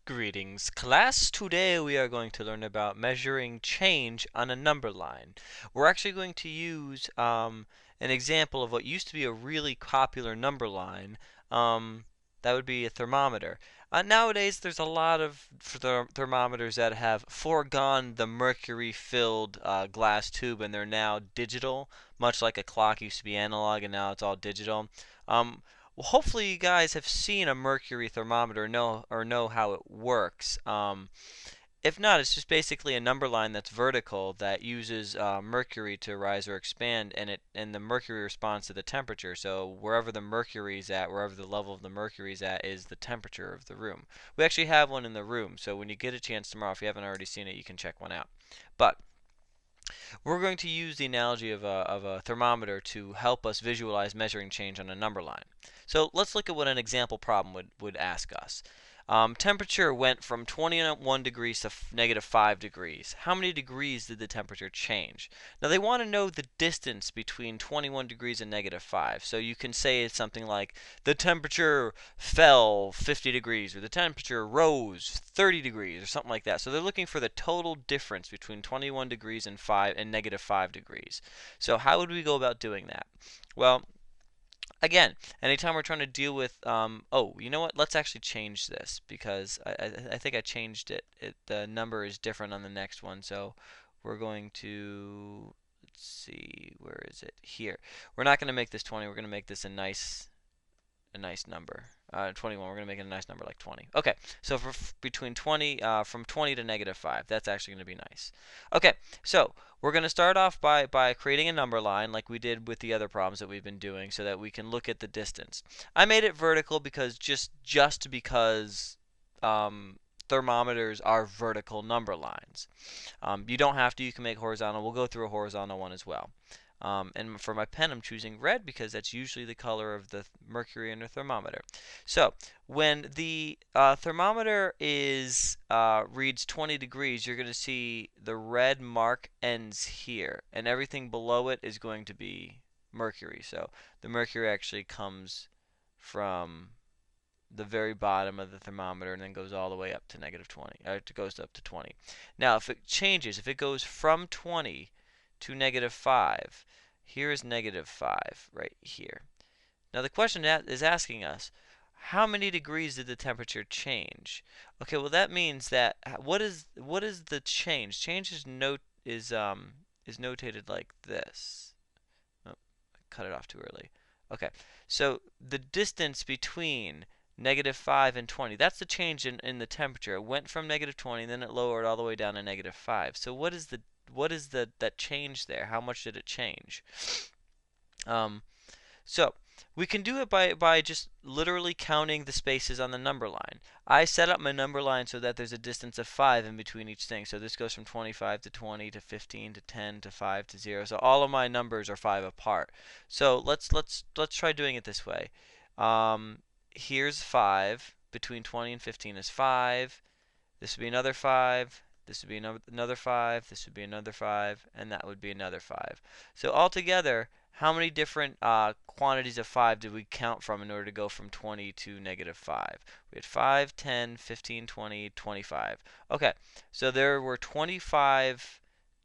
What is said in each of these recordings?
Greetings, class. Today we are going to learn about measuring change on a number line. We're actually going to use an example of what used to be a really popular number line. That would be a thermometer. Nowadays, there's a lot of thermometers that have foregone the mercury-filled glass tube, and they're now digital, much like a clock used to be analog, and now it's all digital. Well, hopefully you guys have seen a mercury thermometer know how it works. If not, it's just basically a number line that's vertical that uses mercury to rise or expand, and the mercury responds to the temperature. So wherever the mercury is at, wherever the level of the mercury is at, is the temperature of the room. We actually have one in the room, so when you get a chance tomorrow, if you haven't already seen it, you can check one out. But we're going to use the analogy of a thermometer to help us visualize measuring change on a number line. So let's look at what an example problem would ask us. Temperature went from 21 degrees to negative 5 degrees. How many degrees did the temperature change? Now they want to know the distance between 21 degrees and negative 5. So you can say it's something like the temperature fell 50 degrees or the temperature rose 30 degrees or something like that. So they're looking for the total difference between 21 degrees and negative 5 degrees. So how would we go about doing that? Well, again, anytime we're trying to deal with, oh, you know what? Let's actually change this because I think I changed it. The number is different on the next one, so we're going to, let's see, where is it? Here. We're not going to make this 20. We're going to make this a nice number. 21. We're going to make it a nice number like 20. Okay, so for between 20, from 20 to negative 5, that's actually going to be nice. Okay, so we're going to start off by creating a number line like we did with the other problems that we've been doing so that we can look at the distance. I made it vertical because just because thermometers are vertical number lines. You don't have to. You can make horizontal. We'll go through a horizontal one as well. And for my pen, I'm choosing red because that's usually the color of the mercury in a thermometer. So when the thermometer reads 20 degrees, you're going to see the red mark ends here, and everything below it is going to be mercury. So the mercury actually comes from the very bottom of the thermometer and then goes all the way up to negative 20. It goes up to 20. Now, if it changes, if it goes from 20 to negative 5, here is negative 5 right here. Now the question is asking us, how many degrees did the temperature change? Okay, well that means that what is the change? Change is notated like this. Oh, I cut it off too early. Okay, so the distance between negative 5 and 20, that's the change in the temperature. It went from negative 20, then it lowered all the way down to negative 5. So what is that change there? How much did it change? So we can do it by just literally counting the spaces on the number line. I set up my number line so that there's a distance of 5 in between each thing. So this goes from 25 to 20 to 15 to 10 to 5 to 0. So all of my numbers are 5 apart. So let's try doing it this way. Here's 5. Between 20 and 15 is 5. This would be another 5. This would be another 5. This would be another 5. And that would be another 5. So altogether, how many different quantities of 5 did we count from in order to go from 20 to negative 5? We had 5, 10, 15, 20, 25. Okay, so there were 25.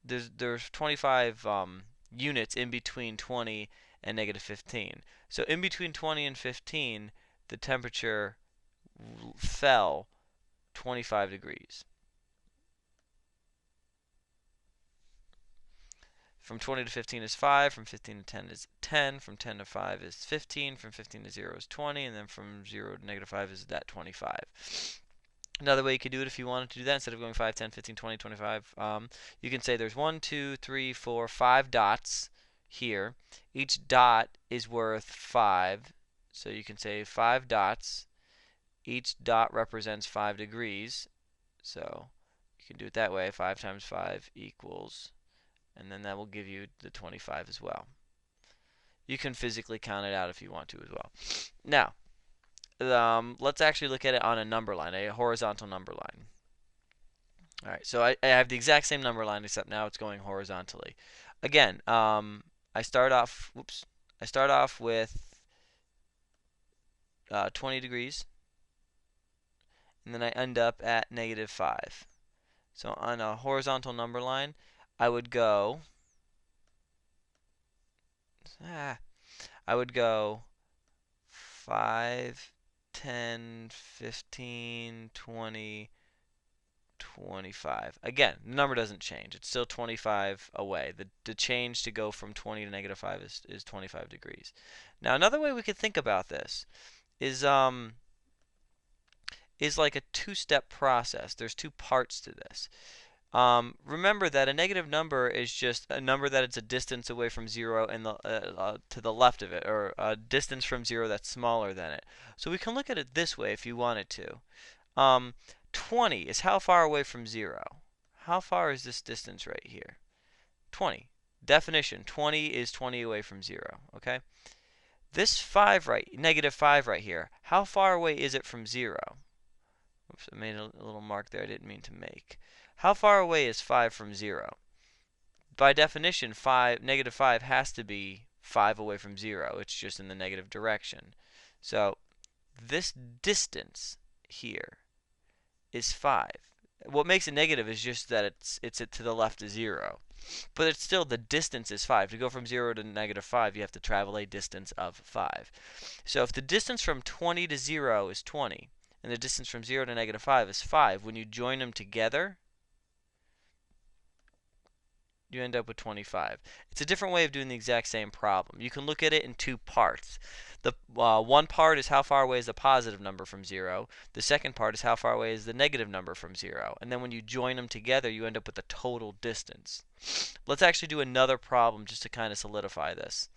There's 25 units in between 20 and negative 15. So in between 20 and 15, the temperature fell 25 degrees. From 20 to 15 is 5, from 15 to 10 is 10, from 10 to 5 is 15, from 15 to 0 is 20, and then from 0 to negative 5 is that 25. Another way you could do it if you wanted to do that, instead of going 5, 10, 15, 20, 25, you can say there's 1, 2, 3, 4, 5 dots here. Each dot is worth 5, so you can say 5 dots. Each dot represents 5 degrees, so you can do it that way. 5 times 5 equals, and then that will give you the 25 as well. You can physically count it out if you want to as well. Now, let's actually look at it on a number line, a horizontal number line. Alright, so I have the exact same number line, except now it's going horizontally. Again, I start off with 20 degrees, and then I end up at negative 5. So on a horizontal number line, I would go, I would go 5, 10, 15, 20, 25. Again, the number doesn't change. It's still 25 away. The change to go from 20 to negative 5 is 25 degrees. Now, another way we could think about this is like a two-step process. There's two parts to this. Remember that a negative number is just a number that it's a distance away from 0 and to the left of it, or a distance from 0 that's smaller than it. So we can look at it this way if you wanted to. 20 is how far away from 0? How far is this distance right here? 20. Definition, 20 is 20 away from 0, okay? This 5 negative 5 right here, how far away is it from 0? Oops, I made a little mark there I didn't mean to make. How far away is 5 from 0? By definition, negative 5 has to be 5 away from 0. It's just in the negative direction. So this distance here is 5. What makes it negative is just that it's to the left of 0. But it's still, the distance is 5. To go from 0 to negative 5, you have to travel a distance of 5. So if the distance from 20 to 0 is 20, and the distance from 0 to negative 5 is 5, when you join them together, you end up with 25. It's a different way of doing the exact same problem. You can look at it in two parts. The one part is how far away is the positive number from 0. The second part is how far away is the negative number from 0. And then when you join them together, you end up with the total distance. Let's actually do another problem just to kind of solidify this.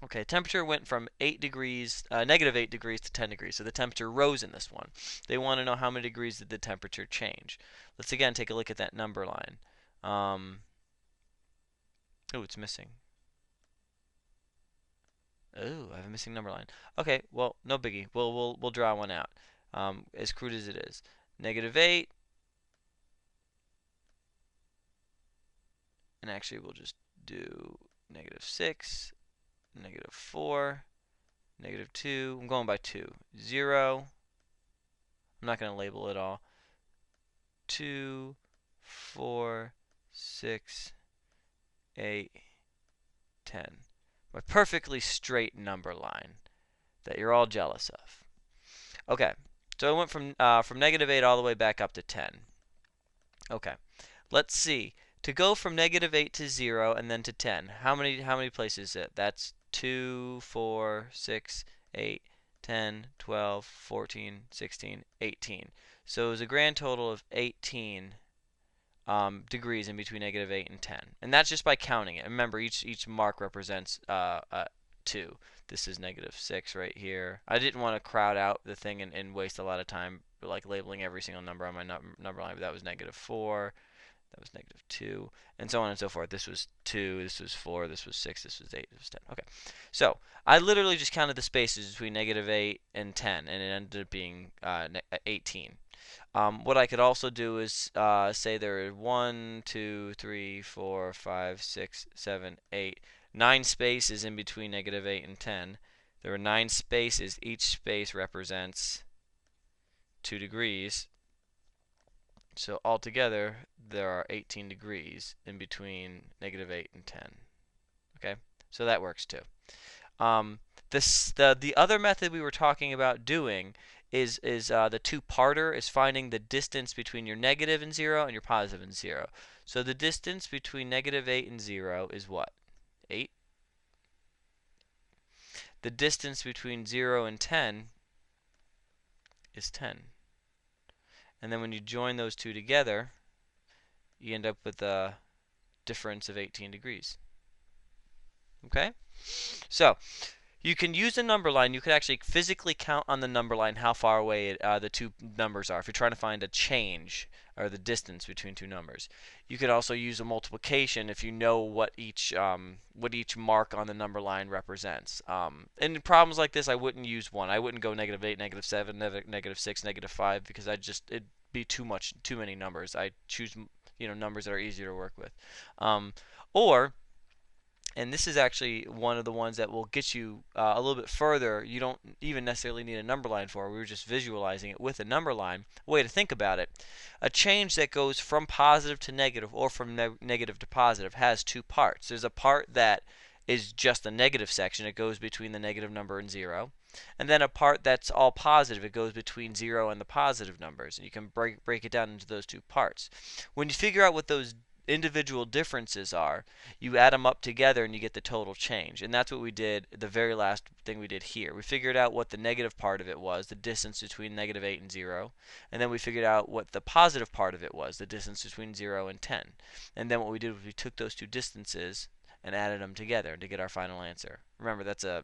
Okay, temperature went from 8 degrees, negative 8 degrees to 10 degrees. So the temperature rose in this one. They want to know how many degrees did the temperature change. Let's again take a look at that number line. Oh, it's missing. Oh, I have a missing number line. Okay, well, no biggie. We'll draw one out. As crude as it is. Negative 8. And actually, we'll just do negative 6, negative 4, negative 2. I'm going by 2. 0. I'm not going to label it all. 2, 4, 6, 8, 10. My perfectly straight number line that you're all jealous of. Okay, so I went from negative 8 all the way back up to 10. Okay, let's see. To go from negative 8 to 0 and then to 10, how many places is it? That's 2, 4, 6, 8, 10, 12, 14, 16, 18. So it was a grand total of 18 degrees in between negative 8 and 10. And that's just by counting it. Remember, each mark represents 2. This is negative 6 right here. I didn't want to crowd out the thing and waste a lot of time like labeling every single number on my number line, but that was negative 4. That was negative 2, and so on and so forth. This was 2, this was 4, this was 6, this was 8, this was 10. Okay, so I literally just counted the spaces between negative 8 and 10, and it ended up being 18. What I could also do is say there are 1, 2, 3, 4, 5, 6, 7, 8, 9 spaces in between negative 8 and 10. There are 9 spaces. Each space represents 2 degrees. So altogether, there are 18 degrees in between negative 8 and 10. Okay, so that works too. The other method we were talking about doing is the two-parter, is finding the distance between your negative and 0 and your positive and 0. So the distance between negative 8 and 0 is what? 8. The distance between 0 and 10 is 10. And then when you join those two together, you end up with a difference of 18 degrees. Okay? So you can use a number line. You could actually physically count on the number line how far away the two numbers are if you're trying to find a change or the distance between two numbers. You could also use a multiplication if you know what each mark on the number line represents. In problems like this, I wouldn't use one. I wouldn't go negative 8, negative 7, negative 6, negative 5 because it'd be too many numbers. I choose numbers that are easier to work with. Or And this is actually one of the ones that will get you a little bit further. You don't even necessarily need a number line for it. We were just visualizing it with a number line. Way to think about it. A change that goes from positive to negative or from negative to positive has two parts. There's a part that is just a negative section. It goes between the negative number and 0. And then a part that's all positive. It goes between 0 and the positive numbers. And you can break it down into those two parts. When you figure out what those individual differences are, you add them up together and you get the total change. And that's what we did, the very last thing we did here. We figured out what the negative part of it was, the distance between negative 8 and 0. And then we figured out what the positive part of it was, the distance between 0 and 10. And then what we did was we took those two distances and added them together to get our final answer. Remember, that's a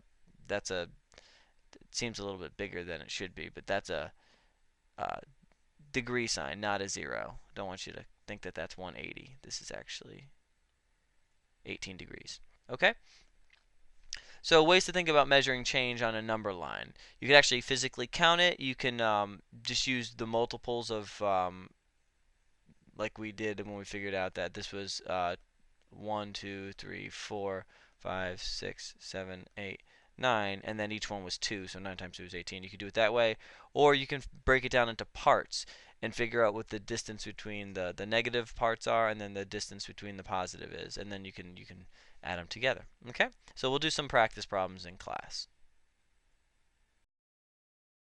it seems a little bit bigger than it should be, but that's a degree sign, not a 0. Don't want you to think that that's 180. This is actually 18 degrees. Okay? So ways to think about measuring change on a number line. You can actually physically count it. You can just use the multiples of, like we did when we figured out that this was 1, 2, 3, 4, 5, 6, 7, 8, 9, and then each one was 2, so 9 times 2 is 18. You could do it that way, or you can break it down into parts and figure out what the distance between the negative parts are and then the distance between the positive is, and then you can add them together. Okay? So we'll do some practice problems in class.